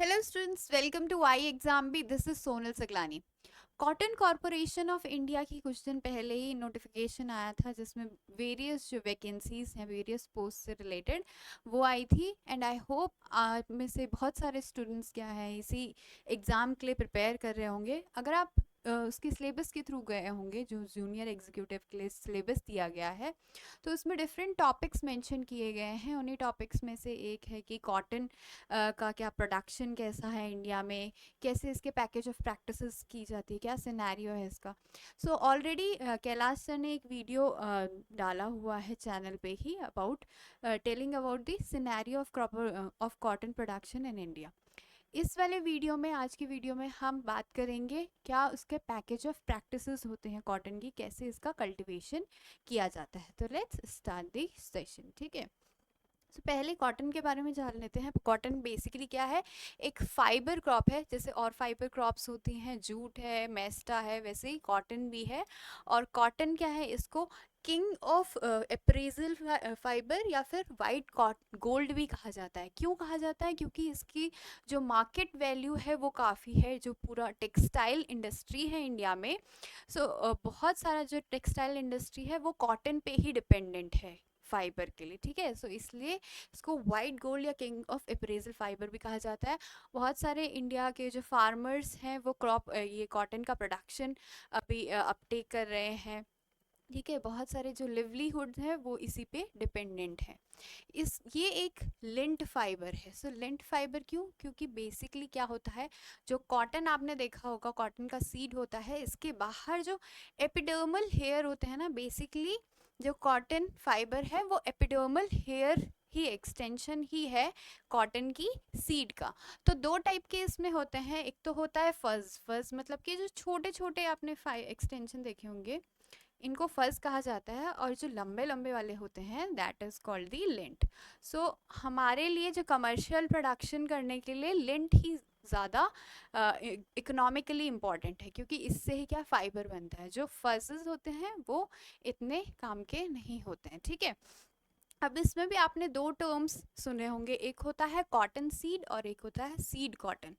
Hello students, welcome to I exam भी। This is Sonal Saglani. Cotton corporation of India की कुछ दिन पहले ही नोटिफिकेशन आया था जिसमें वेरियस जो वैकेंसीज हैं वेरियस पोस्ट से रिलेटेड वो आई थी। एंड आई होप आप में से बहुत सारे स्टूडेंट्स क्या है इसी एग्ज़ाम के लिए प्रिपेयर कर रहे होंगे। अगर आप उसके सिलेबस के थ्रू गए होंगे जो जूनियर एग्जीक्यूटिव के लिए सिलेबस दिया गया है तो उसमें डिफरेंट टॉपिक्स मेंशन किए गए हैं। उन्हीं टॉपिक्स में से एक है कि कॉटन का क्या प्रोडक्शन कैसा है इंडिया में, कैसे इसके पैकेज ऑफ प्रैक्टिसेस की जाती है, क्या सिनेरियो है इसका। सो ऑलरेडी कैलाश सर ने एक वीडियो डाला हुआ है चैनल पे ही about telling about the scenario of cotton production in India. इस वाले वीडियो में, आज की वीडियो में हम बात करेंगे क्या उसके पैकेज ऑफ प्रैक्टिसेस होते हैं कॉटन की, कैसे इसका कल्टीवेशन किया जाता है। तो लेट्स स्टार्ट द सेशन। ठीक है, तो पहले कॉटन के बारे में जान लेते हैं। कॉटन बेसिकली क्या है, एक फाइबर क्रॉप है। जैसे और फाइबर क्रॉप्स होती हैं, जूट है, मेस्टा है, वैसे ही कॉटन भी है। और कॉटन क्या है, इसको किंग ऑफ अप्रेजल फाइबर या फिर वाइट गोल्ड भी कहा जाता है। क्यों कहा जाता है? क्योंकि इसकी जो मार्केट वैल्यू है वो काफ़ी है। जो पूरा टेक्सटाइल इंडस्ट्री है इंडिया में, बहुत सारा जो टेक्सटाइल इंडस्ट्री है वो कॉटन पे ही डिपेंडेंट है फाइबर के लिए। ठीक है, सो इसलिए इसको वाइट गोल्ड या किंग ऑफ अप्रेजल फाइबर भी कहा जाता है। बहुत सारे इंडिया के जो फार्मर्स हैं वो ये कॉटन का प्रोडक्शन अभी अपटेक कर रहे हैं। ठीक है, बहुत सारे जो लिवलीहुड है वो इसी पे डिपेंडेंट है। ये एक लिंट फाइबर है। सो लिंट फाइबर क्यों? क्योंकि बेसिकली क्या होता है, जो कॉटन आपने देखा होगा, कॉटन का सीड होता है, इसके बाहर जो एपिडर्मल हेयर होते हैं ना, बेसिकली जो कॉटन फाइबर है वो एपिडर्मल हेयर ही एक्सटेंशन ही है कॉटन की सीड का। तो दो टाइप के इसमें होते हैं। एक तो होता है फज। फज मतलब कि जो छोटे छोटे आपने एक्सटेंशन देखे होंगे, इनको फज कहा जाता है। और जो लंबे लंबे वाले होते हैं that is called the lint. So हमारे लिए जो कमर्शियल प्रोडक्शन करने के लिए लिंट ही ज़्यादा इकोनॉमिकली इम्पॉर्टेंट है, क्योंकि इससे ही क्या फाइबर बनता है। जो फजेस होते हैं वो इतने काम के नहीं होते हैं। ठीक है, अब इसमें भी आपने दो टर्म्स सुने होंगे, एक होता है कॉटन सीड और एक होता है सीड कॉटन।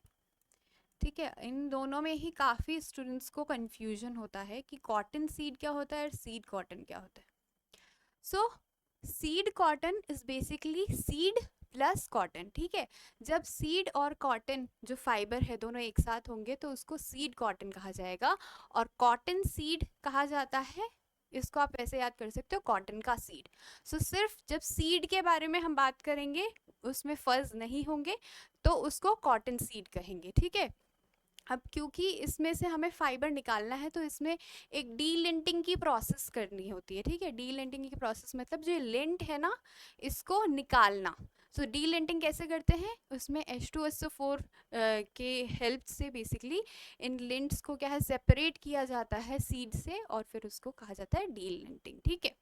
ठीक है, इन दोनों में ही काफ़ी स्टूडेंट्स को कंफ्यूजन होता है कि कॉटन सीड क्या होता है और सीड कॉटन क्या होता है। सो seed cotton is basically seed plus cotton. ठीक है, जब सीड और कॉटन जो फाइबर है दोनों एक साथ होंगे तो उसको सीड कॉटन कहा जाएगा। और कॉटन सीड कहा जाता है, इसको आप ऐसे याद कर सकते हो, कॉटन का सीड। सो सिर्फ जब सीड के बारे में हम बात करेंगे, उसमें फज नहीं होंगे, तो उसको कॉटन सीड कहेंगे। ठीक है, अब क्योंकि इसमें से हमें फाइबर निकालना है तो इसमें एक डी लिंटिंग की प्रोसेस करनी होती है। ठीक है, डी लिंटिंग की प्रोसेस मतलब जो लिंट है ना, इसको निकालना। सो डी लिंटिंग कैसे करते हैं, उसमें H2SO4 के हेल्प से बेसिकली इन लिंट्स को क्या है, सेपरेट किया जाता है सीड से, और फिर उसको कहा जाता है डी लिंटिंग। ठीक है,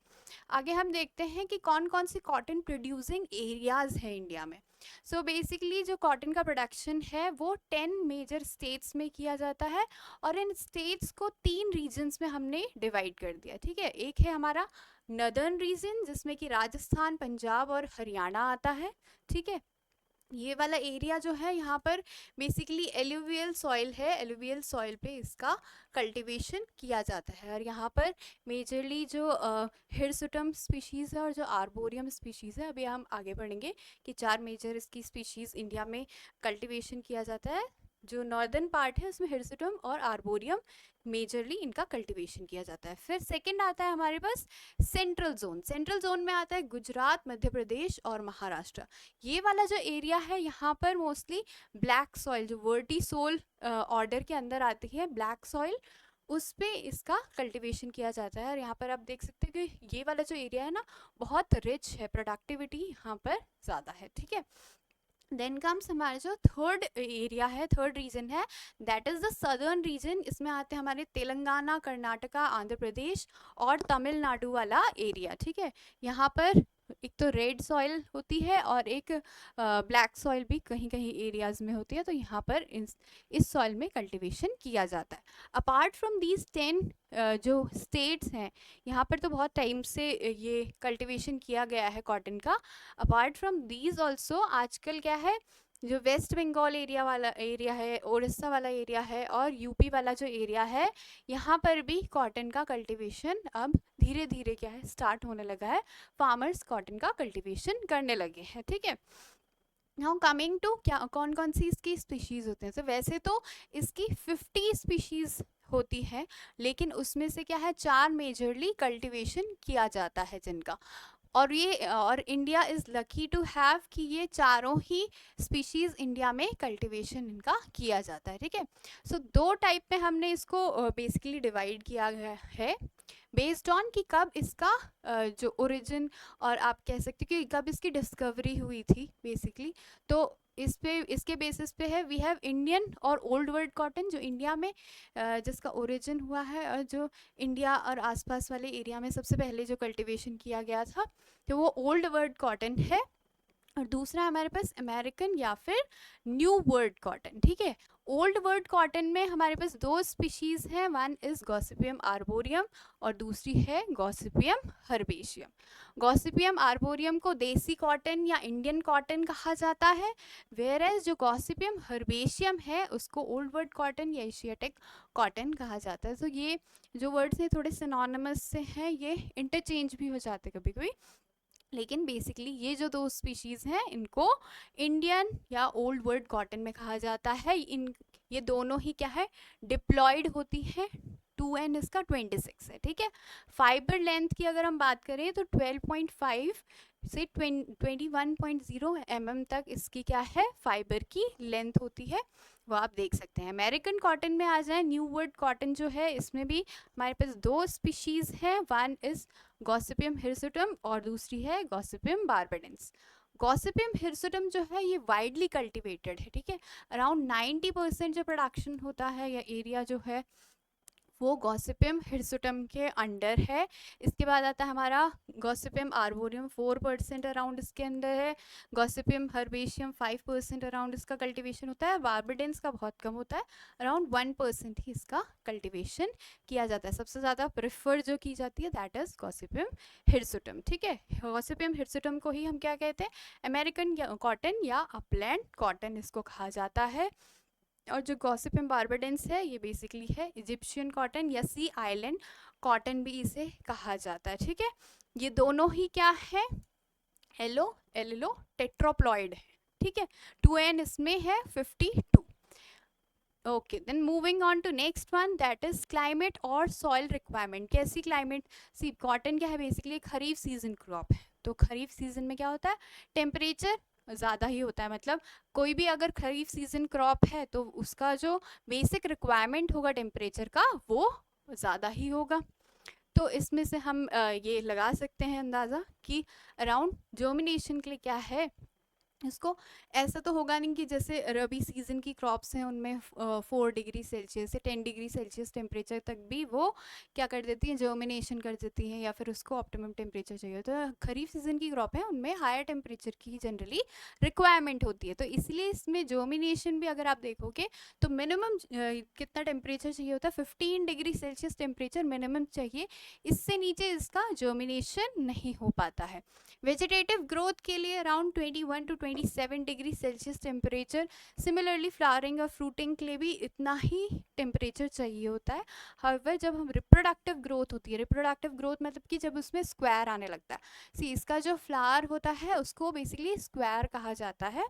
आगे हम देखते हैं कि कौन कौन से कॉटन प्रोड्यूसिंग एरियाज है इंडिया में। सो बेसिकली जो कॉटन का प्रोडक्शन है वो 10 मेजर स्टेट्स में किया जाता है। और इन स्टेट्स को 3 रीजन्स में हमने डिवाइड कर दिया। ठीक है, एक है हमारा नदर्न रीजन जिसमें कि राजस्थान, पंजाब और हरियाणा आता है। ठीक है, ये वाला एरिया जो है यहाँ पर बेसिकली एलुवियल सॉइल है। एलुवियल सॉइल पे इसका कल्टीवेशन किया जाता है। और यहाँ पर मेजरली जो हिरसुटम स्पीशीज़ है और जो आर्बोरियम स्पीशीज़ है, अभी हम आगे बढ़ेंगे कि 4 मेजर इसकी स्पीशीज़ इंडिया में कल्टीवेशन किया जाता है। जो नॉर्दर्न पार्ट है उसमें हिरसुटम और आर्बोरियम मेजरली इनका कल्टीवेशन किया जाता है। फिर सेकंड आता है हमारे पास सेंट्रल जोन। सेंट्रल जोन में आता है गुजरात, मध्य प्रदेश और महाराष्ट्र। ये वाला जो एरिया है यहाँ पर मोस्टली ब्लैक सॉइल, जो वर्टिसोल ऑर्डर के अंदर आती है ब्लैक सॉइल, उस पे इसका कल्टीवेशन किया जाता है। और यहाँ पर आप देख सकते हैं कि ये वाला जो एरिया है ना, बहुत रिच है, प्रोडक्टिविटी यहाँ पर ज़्यादा है। ठीक है, देन कम्स हमारा जो थर्ड एरिया है, थर्ड रीजन है, that is the southern reason. इसमें आते हैं हमारे तेलंगाना, कर्नाटका, आंध्र प्रदेश और तमिलनाडु वाला एरिया। ठीक है, यहाँ पर एक तो रेड सॉइल होती है और एक ब्लैक सॉइल भी कहीं कहीं एरियाज में होती है। तो यहाँ पर इस सॉइल में कल्टीवेशन किया जाता है। अपार्ट फ्रॉम दीज 10 जो स्टेट्स हैं, यहाँ पर तो बहुत टाइम से ये कल्टीवेशन किया गया है कॉटन का। अपार्ट फ्रॉम दीज ऑल्सो आजकल क्या है, जो वेस्ट बंगाल एरिया है, उड़ीसा वाला एरिया है और यूपी वाला जो एरिया है, यहाँ पर भी कॉटन का कल्टीवेशन अब धीरे धीरे क्या है स्टार्ट होने लगा है, फार्मर्स कॉटन का कल्टीवेशन करने लगे हैं, ठीक है। नाउ कमिंग टू क्या कौन कौन सी इसकी स्पीशीज होते हैं, तो वैसे तो इसकी 50 स्पीशीज होती है, लेकिन उसमें से क्या है 4 मेजरली कल्टीवेशन किया जाता है जिनका, और India is lucky to have कि ये चारों ही स्पीशीज़ इंडिया में कल्टीवेशन इनका किया जाता है, ठीक है। सो 2 टाइप में हमने इसको बेसिकली डिवाइड किया गया है बेस्ड ऑन कि कब इसका जो ओरिजिन, और आप कह सकते हो कि कब इसकी डिस्कवरी हुई थी बेसिकली। तो इसके बेसिस पे है वी हैव इंडियन और ओल्ड वर्ल्ड कॉटन, जो इंडिया में जिसका ओरिजिन हुआ है और जो इंडिया और आसपास वाले एरिया में सबसे पहले जो कल्टीवेशन किया गया था, तो वो ओल्ड वर्ल्ड कॉटन है। और दूसरा हमारे पास अमेरिकन या फिर न्यू वर्ल्ड कॉटन, ठीक है। ओल्ड वर्ल्ड कॉटन में हमारे पास 2 स्पीशीज हैं, वन इज गॉसिपियम आर्बोरियम और दूसरी है गॉसिपियम हर्बेशियम। गॉसिपियम आर्बोरियम को देसी कॉटन या इंडियन कॉटन कहा जाता है, वेयर एज जो गॉसिपियम हर्बेशियम है उसको ओल्ड वर्ल्ड कॉटन या एशियाटिक कॉटन कहा जाता है। तो ये जो वर्ड्स हैं थोड़े सिनोनिमस से हैं, ये इंटरचेंज भी हो जाते हैं कभी कभी, लेकिन बेसिकली ये जो 2 स्पीशीज़ हैं इनको इंडियन या ओल्ड वर्ल्ड कॉटन में कहा जाता है। ये दोनों ही क्या है डिप्लॉयड होती हैं, 2N इसका 26 है, ठीक है। फाइबर लेंथ की अगर हम बात करें तो 12.5 से 21.0 mm तक इसकी क्या है फाइबर की लेंथ होती है, वो आप देख सकते हैं। अमेरिकन कॉटन में आ जाए, न्यू वर्ल्ड कॉटन जो है इसमें भी हमारे पास 2 स्पीशीज़ हैं, वन इज गॉसिपियम हिरसुटम और दूसरी है गॉसिपियम बारबेडेंस। गॉसिपियम हिरसुटम जो है ये वाइडली कल्टिवेटेड है, ठीक है। अराउंड 90% जो प्रोडक्शन होता है या एरिया जो है वो गॉसिपियम हिरसुटम के अंडर है। इसके बाद आता है हमारा गॉसिपियम आर्बोरियम, 4% अराउंड इसके अंदर है। गॉसिपियम हर्बेशियम 5% अराउंड इसका कल्टीवेशन होता है। बारबेडेंस का बहुत कम होता है, अराउंड 1% ही इसका कल्टीवेशन किया जाता है। सबसे ज़्यादा प्रेफर जो की जाती है दैट इज गॉसिपियम हिरसुटम, ठीक है। गॉसिपियम हिरसुटम को ही हम क्या कहते हैं अमेरिकन कॉटन या अपलैंड कॉटन इसको कहा जाता है। और जो गॉसिपियम बारबेडेंस है ये बेसिकली है इजिप्शियन कॉटन या सी आइलैंड कॉटन भी इसे कहा जाता है, ठीक है। ये दोनों ही क्या है एलो टेट्रोप्लॉइड है, ठीक है। 2N इसमें है 52। Okay, then moving on to next one that is climate और सॉइल रिक्वायरमेंट। कैसी क्लाइमेट, सी कॉटन क्या है बेसिकली खरीफ सीजन क्रॉप है, तो खरीफ सीजन में क्या होता है टेम्परेचर ज़्यादा ही होता है, मतलब कोई भी अगर खरीफ सीजन क्रॉप है तो उसका जो बेसिक रिक्वायरमेंट होगा टेम्परेचर का वो ज़्यादा ही होगा। तो इसमें से हम ये लगा सकते हैं अंदाज़ा कि अराउंड जर्मिनेशन के लिए क्या है, इसको ऐसा तो होगा नहीं कि जैसे रबी सीजन की क्रॉप्स हैं उनमें 4 डिग्री सेल्सियस से 10 डिग्री सेल्सियस टेम्परेचर तक भी वो क्या कर देती हैं जर्मिनेशन कर देती हैं, या फिर उसको ऑप्टिमम टेम्परेचर चाहिए। तो खरीफ सीजन की क्रॉप है उनमें हायर टेम्परेचर की जनरली रिक्वायरमेंट होती है, तो इसलिए इसमें जर्मिनेशन भी अगर आप देखोगे तो मिनिमम कितना टेम्परेचर चाहिए होता है 15 डिग्री सेल्सियस टेम्परेचर मिनिमम चाहिए, इससे नीचे इसका जर्मिनेशन नहीं हो पाता है। वेजिटेटिव ग्रोथ के लिए around 21 to 27 degree Celsius temperature, similarly flowering और फ्रूटिंग के लिए भी इतना ही टेम्परेचर चाहिए होता है। हाउएवर जब हम रिप्रोडक्टिव ग्रोथ होती है, रिप्रोडक्टिव ग्रोथ मतलब कि जब उसमें स्क्वायर आने लगता है, सी इसका जो फ्लावर होता है उसको बेसिकली स्क्वायर कहा जाता है,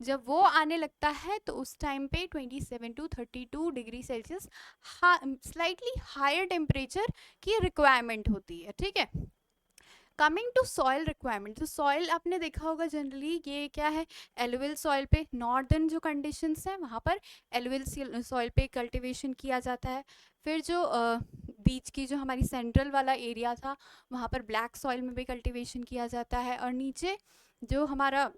जब वो आने लगता है तो उस टाइम पे 27 to 32 degree Celsius slightly higher temperature की रिक्वायरमेंट होती है, ठीक है। कमिंग टू सॉइल रिक्वायरमेंट, तो सॉइल आपने देखा होगा जनरली ये क्या है एलुवियल सॉइल पे, नॉर्दर्न जो कंडीशंस हैं वहाँ पर एलुवियल सॉइल पे कल्टीवेशन किया जाता है। फिर जो बीच की जो हमारी सेंट्रल वाला एरिया था वहाँ पर ब्लैक सॉइल में भी कल्टीवेशन किया जाता है, और नीचे जो हमारा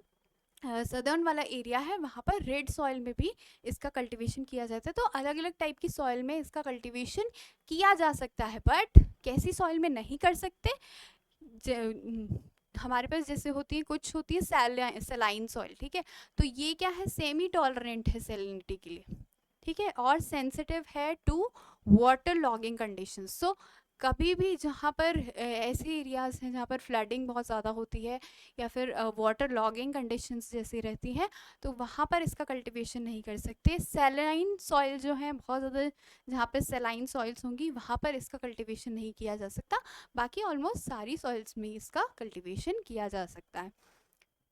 सदर्न वाला एरिया है वहाँ पर रेड सॉइल में भी इसका कल्टीवेशन किया जाता है। तो अलग अलग टाइप की सॉइल में इसका कल्टीवेशन किया जा सकता है, बट कैसी सॉइल में नहीं कर सकते, हमारे पास जैसे होती है कुछ होती है सेलाइन सॉइल, ठीक है। तो ये क्या है सेमी टॉलरेंट है सेलिनिटी के लिए, ठीक है, और सेंसिटिव है टू वाटर लॉगिंग कंडीशंस। सो कभी भी जहाँ पर ऐसे एरियाज हैं जहाँ पर फ्लडिंग बहुत ज़्यादा होती है या फिर वाटर लॉगिंग कंडीशंस जैसी रहती हैं, तो वहाँ पर इसका कल्टीवेशन नहीं कर सकते। सैलाइन सॉइल जो है बहुत ज़्यादा, जहाँ पर सैलाइन सॉइल्स होंगी वहाँ पर इसका कल्टीवेशन नहीं किया जा सकता। बाकी ऑलमोस्ट सारी सॉइल्स में इसका कल्टीवेशन किया जा सकता है।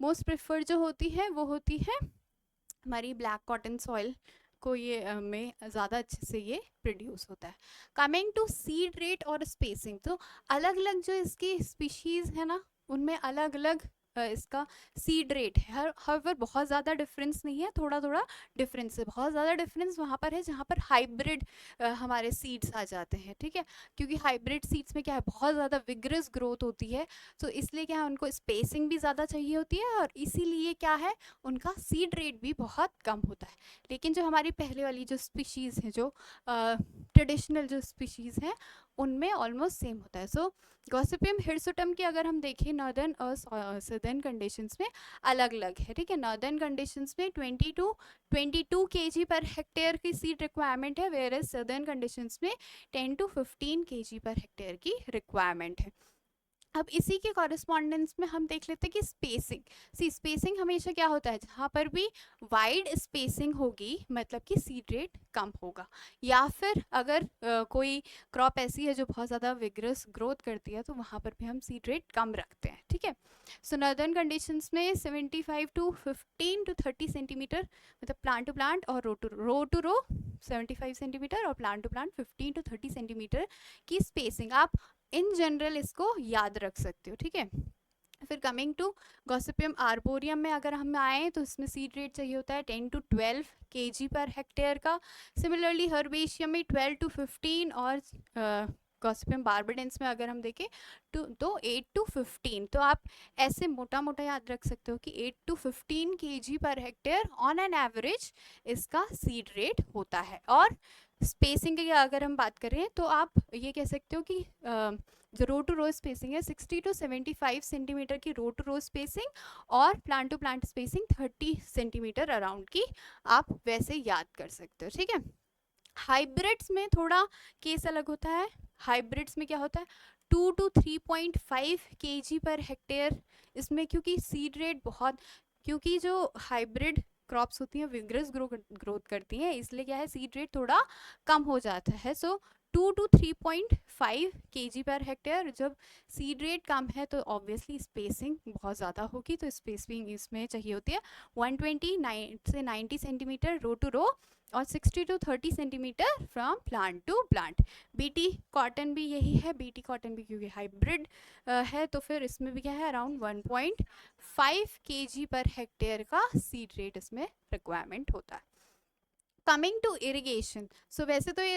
मोस्ट प्रेफर्ड जो होती है वो होती है हमारी ब्लैक कॉटन सॉइल को ये में ज़्यादा अच्छे से ये प्रोड्यूस होता है। कमिंग टू सीड रेट और स्पेसिंग, तो अलग अलग जो इसकी स्पीशीज़ है ना उनमें अलग अलग इसका सीड रेट है। हर बहुत ज़्यादा डिफरेंस नहीं है, थोड़ा थोड़ा डिफरेंस है। बहुत ज़्यादा डिफरेंस वहाँ पर है जहाँ पर हाइब्रिड हमारे सीड्स आ जाते हैं, ठीक है, क्योंकि हाइब्रिड सीड्स में क्या है बहुत ज़्यादा विग्रस ग्रोथ होती है, तो इसलिए क्या है उनको स्पेसिंग भी ज़्यादा चाहिए होती है और इसीलिए क्या है उनका सीड रेट भी बहुत कम होता है। लेकिन जो हमारी पहले वाली जो स्पीशीज़ है, जो ट्रेडिशनल जो स्पीशीज़ हैं उनमें ऑलमोस्ट सेम होता है। सो गॉसिपियम हिरसुटम की अगर हम देखें नॉर्दर्न और सदर्न कंडीशंस में अलग अलग है, ठीक है। नॉर्दर्न कंडीशंस में 22 kg पर हेक्टेयर की सीड रिक्वायरमेंट है, वेयर एज सदर्न कंडीशंस में 10 to 15 kg पर हेक्टेयर की रिक्वायरमेंट है। अब इसी के कॉरेस्पॉन्डेंस में हम देख लेते हैं कि स्पेसिंग हमेशा क्या होता है, जहाँ पर भी वाइड स्पेसिंग होगी मतलब कि सीड रेट कम होगा, या फिर अगर कोई क्रॉप ऐसी है जो बहुत ज़्यादा विग्रस ग्रोथ करती है तो वहाँ पर भी हम सीड रेट कम रखते हैं, ठीक है। सो नॉर्दर्न कंडीशंस में 75 to 15 to 30 सेंटीमीटर मतलब प्लांट टू प्लांट, और रो टू रो 75 सेंटीमीटर और plant to plant 15 to 30 centimetre की स्पेसिंग आप इन जनरल इसको याद रख सकते हो, ठीक है। फिर कमिंग टू गॉसिपियम आर्बोरियम में अगर हम आए तो इसमें सीड रेट चाहिए होता है 10 to 12 kg पर हेक्टेयर का। सिमिलरली हर्बेशियम में 12 to 15 और गॉसिपियम बार्बाडेंस में अगर हम देखें तो 8 to 15। तो आप ऐसे मोटा मोटा याद रख सकते हो कि 8 to 15 kg per hectare on an average इसका सीड रेट होता है। और स्पेसिंग की अगर हम बात करें तो आप ये कह सकते हो कि जो रो टू रो स्पेसिंग है 60 to 75 सेंटीमीटर की रो टू रो स्पेसिंग, और plant to plant spacing 30 centimetre around की आप वैसे याद कर सकते हो, ठीक है। हाइब्रिड्स में थोड़ा केस अलग होता है। हाइब्रिड्स में क्या होता है 2 to 3.5 kg पर हेक्टेयर, इसमें क्योंकि सीड रेट बहुत, क्योंकि जो हाइब्रिड क्रॉप्स होती हैं विग्रस ग्रोथ करती हैं, इसलिए क्या है सीड रेट थोड़ा कम हो जाता है। सो 2 to 3.5 kg पर हेक्टेयर। जब सीड रेट कम है तो ऑब्वियसली स्पेसिंग बहुत ज़्यादा होगी, तो स्पेसिंग इसमें चाहिए होती है 129 से 90 सेंटीमीटर रो टू रो और 60 to 30 centimetre from plant to plant. BT cotton भी यही है, बीटी कॉटन भी क्योंकि हाइब्रिड है तो फिर इसमें भी क्या है अराउंड 1.5 kg पर हेक्टेयर का सीड रेट इसमें रिक्वायरमेंट होता है। कमिंग टू इरिगेशन, सो वैसे तो ये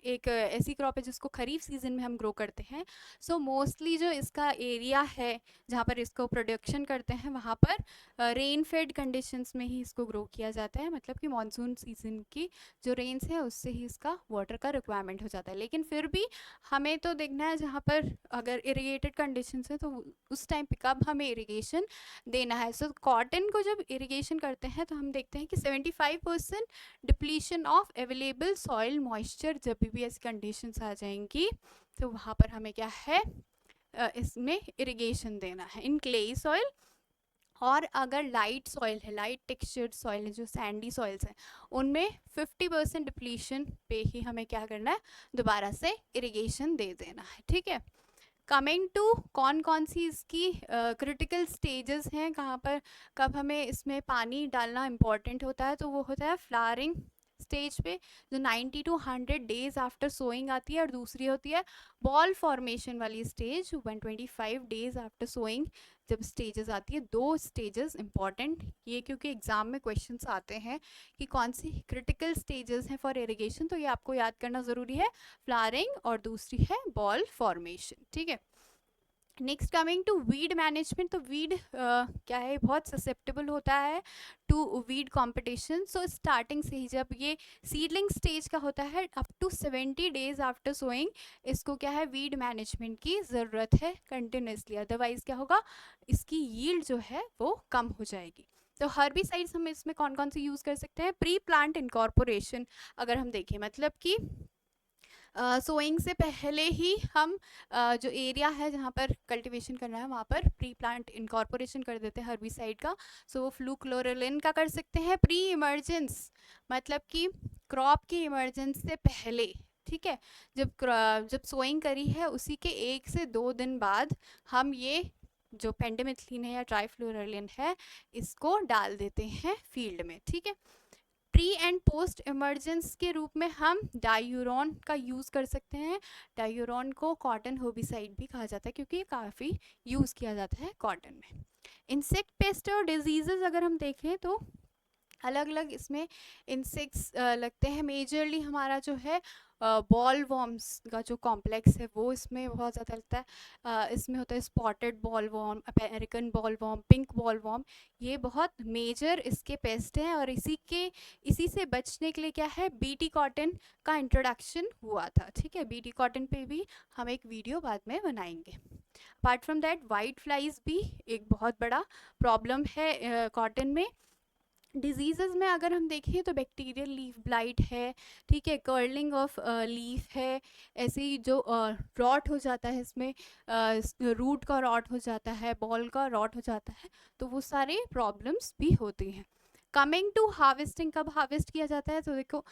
एक ऐसी क्रॉप है जिसको खरीफ सीजन में हम ग्रो करते हैं। सो मोस्टली जो इसका एरिया है जहाँ पर इसको प्रोडक्शन करते हैं वहाँ पर रेन फेड कंडीशंस में ही इसको ग्रो किया जाता है, मतलब कि मानसून सीजन की जो रेन्स है उससे ही इसका वाटर का रिक्वायरमेंट हो जाता है। लेकिन फिर भी हमें तो देखना है जहाँ पर अगर इरीगेटेड कंडीशंस है तो उस टाइम पे कब हमें इरीगेशन देना है। सो कॉटन को जब इरीगेशन करते हैं तो हम देखते हैं कि 75% depletion of available soil moisture, जब भी ऐसी कंडीशंस आ जाएंगी तो वहाँ पर हमें क्या है इसमें इरिगेशन देना है इन क्लेई सॉइल। और अगर लाइट सॉइल है, लाइट टेक्सचर्ड सॉइल है, जो सैंडी सॉइल्स हैं, उनमें 50% डिप्लीशन पे ही हमें क्या करना है दोबारा से इरिगेशन दे देना है, ठीक है। कमिंग टू कौन कौन सी इसकी क्रिटिकल स्टेजेस हैं, कहाँ पर कब हमें इसमें पानी डालना इम्पॉर्टेंट होता है, तो वो होता है फ्लावरिंग स्टेज पे जो 90 to 100 डेज आफ्टर सोइंग आती है, और दूसरी होती है बॉल फॉर्मेशन वाली स्टेज 125 डेज आफ्टर सोइंग जब स्टेजेस आती है। दो स्टेजेस इंपॉर्टेंट ये क्योंकि एग्जाम में क्वेश्चंस आते हैं कि कौन सी क्रिटिकल स्टेजेस हैं फॉर इरिगेशन, तो ये आपको याद करना ज़रूरी है, फ्लावरिंग और दूसरी है बॉल फॉर्मेशन, ठीक है। Next coming to weed management, तो वीड क्या है बहुत ससेप्टेबल होता है to weed competition. So starting से ही जब ये सीडलिंग स्टेज का होता है up to 70 days after sowing इसको क्या है वीड मैनेजमेंट की ज़रूरत है कंटिन्यूसली, अदरवाइज क्या होगा इसकी यील्ड जो है वो कम हो जाएगी। तो हर्बिसाइड्स हम इसमें कौन कौन से यूज़ कर सकते हैं, प्री प्लांट इनकॉर्पोरेशन अगर हम देखें, मतलब कि सोइंग से पहले ही हम जो एरिया है जहाँ पर कल्टीवेशन करना है वहाँ पर प्री प्लांट इनकॉर्पोरेशन कर देते हैं हर्बिसाइड का। सो वो फ्लूक्लोरेलिन का कर सकते हैं प्री इमर्जेंस, मतलब कि क्रॉप की इमरजेंस से पहले, ठीक है। जब सोइंग करी है उसी के 1 से 2 दिन बाद हम ये जो पेंडिमिथलिन है या ट्राइफ्लोरेलिन है इसको डाल देते हैं फील्ड में, ठीक है। प्री एंड पोस्ट इमरजेंस के रूप में हम डायूरोन का यूज़ कर सकते हैं। डायूरोन को कॉटन हर्बिसाइड भी कहा जाता है क्योंकि ये काफ़ी यूज़ किया जाता है कॉटन में। इंसेक्ट पेस्ट और डिजीजेस अगर हम देखें तो अलग अलग इसमें इंसेक्ट्स लगते हैं। मेजरली हमारा जो है बॉल वॉर्म्स का जो कॉम्प्लेक्स है वो इसमें बहुत ज़्यादा लगता है। इसमें होता है spotted ball warm, American ball warm, pink ball warm, ये बहुत मेजर इसके पेस्ट हैं। और इसी से बचने के लिए क्या है, बीटी कॉटन का इंट्रोडक्शन हुआ था, ठीक है। बीटी कॉटन पे भी हम एक वीडियो बाद में बनाएंगे। Apart from that white flies भी एक बहुत बड़ा प्रॉब्लम है कॉटन में। डिजीज़ में अगर हम देखें तो बैक्टीरियल लीफ ब्लाइट है, ठीक है, कर्लिंग ऑफ लीफ है, ऐसे ही जो रॉट हो जाता है इसमें, रूट का रॉट हो जाता है, बॉल का रॉट हो जाता है, तो वो सारे प्रॉब्लम्स भी होती हैं। कमिंग टू हार्वेस्टिंग, कब हार्वेस्ट किया जाता है तो देखो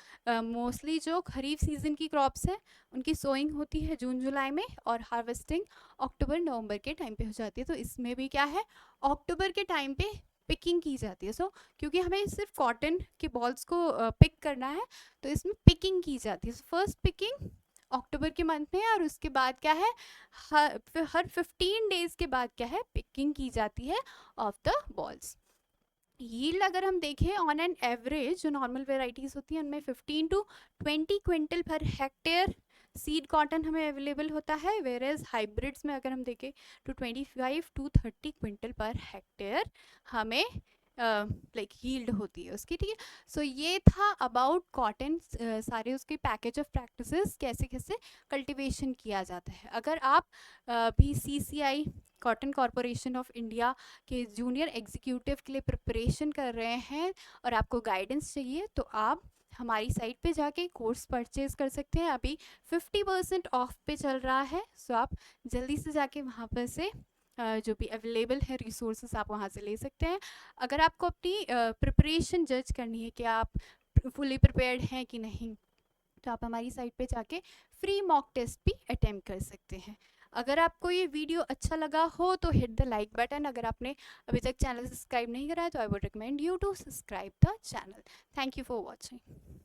मोस्टली जो खरीफ सीजन की क्रॉप्स हैं उनकी सोइंग होती है जून जुलाई में और हार्वेस्टिंग अक्टूबर नवंबर के टाइम पे हो जाती है। तो इसमें भी क्या है, अक्टूबर के टाइम पे पिकिंग की जाती है। सो क्योंकि हमें सिर्फ कॉटन के बॉल्स को पिक करना है तो इसमें पिकिंग की जाती है। फर्स्ट पिकिंग अक्टूबर के मंथ में और उसके बाद क्या है, हर 15 डेज के बाद क्या है, पिकिंग की जाती है ऑफ द बॉल्स। यील्ड अगर हम देखें ऑन एन एवरेज जो नॉर्मल वेराइटीज़ होती हैं उनमें 15 to 20 quintal per hectare seed cotton हमें अवेलेबल होता है। वेयर एज हाइब्रिड्स में अगर हम देखें तो 25 to 30 क्विंटल पर हेक्टेयर हमें लाइक यील्ड होती है उसकी, ठीक है। सो ये था अबाउट कॉटन, सारे उसके पैकेज ऑफ प्रैक्टिसेस, कैसे कैसे कल्टीवेशन किया जाता है। अगर आप भी CCI cotton corporation of India के जूनियर एग्जीक्यूटिव के लिए प्रिपरेशन कर रहे हैं और आपको गाइडेंस चाहिए तो आप हमारी साइट पे जाके कोर्स परचेज कर सकते हैं। अभी 50% ऑफ पे चल रहा है, सो आप जल्दी से जाके वहाँ पर से जो भी अवेलेबल है रिसोर्सेज आप वहाँ से ले सकते हैं। अगर आपको अपनी प्रिपरेशन जज करनी है कि आप फुली प्रिपेयर्ड हैं कि नहीं, तो आप हमारी साइट पे जाके फ्री मॉक टेस्ट भी अटेम्प्ट कर सकते हैं। अगर आपको ये वीडियो अच्छा लगा हो तो हिट द लाइक बटन। अगर आपने अभी तक चैनल सब्सक्राइब नहीं करा है तो I would recommend you to subscribe the channel. Thank you for watching.